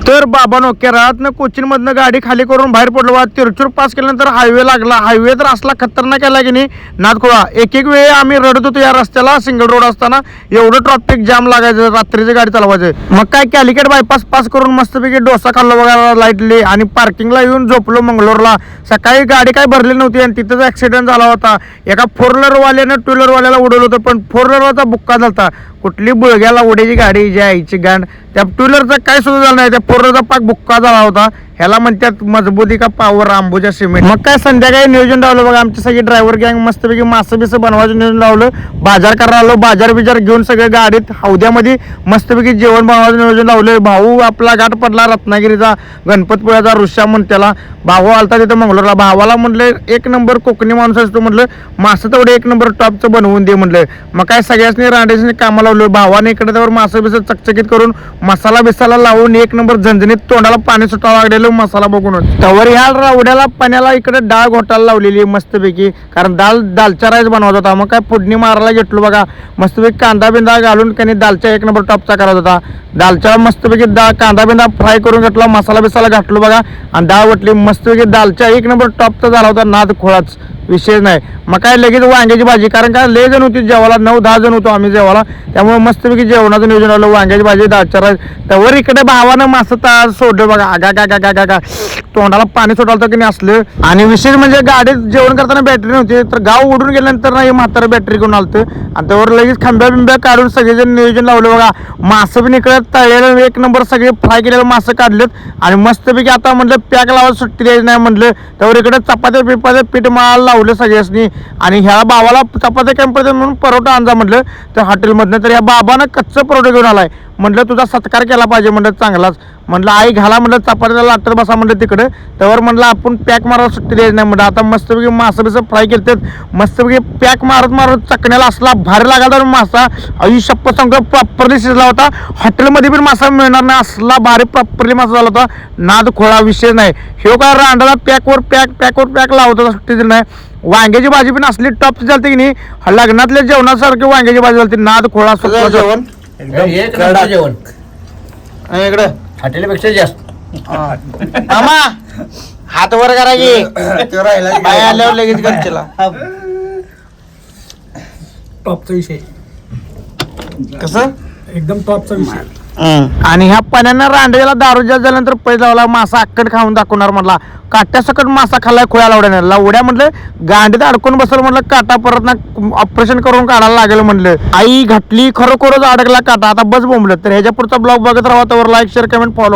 तर बाबांनो केरळातनं कोचीनमधनं गाडी खाली करून बाहेर पडलो बा. तिरुचूर पास केल्यानंतर हायवे लागला. हायवे तर असला खतरनाक आला की नाही नादखोळा. एक एक वेळी आम्ही रडत होतो या रस्त्याला. सिंगल रोड असताना एवढं ट्रॅफिक जाम लागायचं. रात्रीची गाडी चालवायचं. मग काय कॅलिकट बायपास पास करून मस्तपैकी डोसा खाल्लो बघा लाईटली आणि पार्किंगला येऊन झोपलो मंगलोरला. सकाळी गाडी काय भरली नव्हती आणि तिथंच ॲक्सिडेंट झाला होता. एका फोर व्हीलरवाल्यानं टू व्हीलरवाल्याला उडवलं होतं पण फोर व्हीलरचा बुक्का झाला. कुठली बुळग्याला उड्याची गाडी जी आईची गांड. त्या टू व्हीलरचा काय सुद्धा झालं नाही. त्या फोर व्हीलरचा पाक बुक्का झाला होता. ह्याला म्हणतात मजबूती का पावर अंबुजा सिमेंट. मग काय संध्याकाळी नियोजन लावलं बघा. आमची सगळी ड्रायव्हर गँग मस्तपैकी मासं बिसं बनवायचं नियोजन लावलं. बाजार करायला आलो. बाजार बिजार घेऊन सगळ्या गाडीत हौद्यामध्ये मस्तपैकी जेवण बनवायचं नियोजन लावलं. भाऊ आपला घाट पडला रत्नागिरीचा गणपतपुळ्याचा ऋषा म्हणून त्याला. भाऊ आलता तिथं मंगलोरला. भावाला म्हटलं एक नंबर कोकणी माणूस असतो म्हटलं मासं तेवढं एक नंबर टॉपचं बनवून दे म्हटलं. मग काय सगळ्यांनी रांडेसनी कामाला लावलं. भावाने इकडे त्यावर मासं बिसं चकचकीत करून मसाला बिसाला लावून एक नंबर झणझणीत तोंडाला पाणी सुटावं लागलेलं मसाला बघून. तवर ह्या रावड्याला पाण्याला इकडे डाळ घोटायला लावलेली मस्तपैकी. कारण दालचा राईस बनवत होता. मग काय फोडणी मारायला घेतलो बघा. मस्तपैकी कांदा बिंदा घालून त्यांनी दालचा एक नंबर टॉपचा करत होता. दालच्या मस्तपैकी कांदा बिंदा फ्राय करून घेतला. मसाला बिसाला घातलो बघा आणि डाळ वटली. मस्तपैकी दालचा एक नंबर टॉपचा झाला होता. नाद खोळाच विषय नाही. मग काय लगेच वांग्याची भाजी. कारण काय लय जण होती जेवायला. 9-10 जण होतो आम्ही जेवायला. त्यामुळे मस्तपैकी जेवणाचं नियोजन आलं. वांग्याची भाजी दालचा राईस. त्यावर इकडे भावानं मासं तार सोडलं बघा. आगा तोंडाला पाणी सोडालं की नाही असलं. आणि विशेष म्हणजे गाडीत जेवण करताना बॅटरी नव्हती. तर गाव उडून गेल्यानंतर ना हे म्हातारं बॅटरी घेऊन आलतं आणि त्यावर लगेच खांब्या बिंब्या काढून सगळेजण नियोजन लावलं बघा. मासं पण इकडे तळलेलं एक नंबर सगळे फ्राय केलेलं मासं काढलेत. आणि मस्तपैकी आता म्हटलं पॅक लावायला सुट्टी द्यायची नाही म्हटलं. त्यावर इकडे चपात्या पिपात्या पीठ माळ लावलं सगळ्यांनी. आणि ह्या बाबाला चपात्या कॅम्पर म्हणून परोठा आणजा म्हटलं त्या हॉटेलमधनं. तर या बाबानं कच्चं परोठा घेऊन आलाय. म्हटलं तुझा सत्कार केला पाहिजे म्हटलं चांगलाच. म्हटलं आई घाला म्हटलं चपात्याला लाटर बसा म्हटलं तिकडे. त्यावर म्हटलं आपण पॅक मारायला सुट्टी द्यायची नाही म्हटलं. आता मस्तपैकी मासं बिसं फ्राय केलतात. मस्तपैकी पॅक मारत चकण्याला असला भारी लागला. तर मासा आई शप्पथ सांगतो प्रॉपरली शिजला होता. हॉटेलमध्ये पण मासा मिळणार नाही असला भारी प्रॉपरली मासा झाला होता. नाद खोळा विषय नाही. हे काय रांडाला पॅकवर पॅक लावत होता. सुट्टी दिली नाही. वांग्याची भाजी पण असली टॉपची चालते की नाही. लग्नातल्या जेवणासारखी वांग्याची भाजी चालते. नाद खोळा सुद्धा जेवण जेवण इकडे हॉटेलपेक्षा जास्त. मामा हात वर करा की बाय आल्यावर लगेच गच्चीला. टॉपचा विषय कसं एकदम टॉपचा विषय. आणि ह्या पाण्यानं रांडेला दारू जास्त झाल्यानंतर पैसा लावला. मासा अक्कड खाऊन दाखवणार म्हटला. काट्यासकट मासा खाल्लाय खोया लावड्या म्हटलं गांडीत अडकून बसल म्हटलं. काटा परत ना ऑपरेशन करून काढायला लागेल म्हटलं. आई घातली खरोखरच अडकला काटा. आता बस बोंबलं. तर ह्याच्या पुढचा ब्लॉग बघत राहा. त्यावर लाईक शेअर कमेंट फॉलो.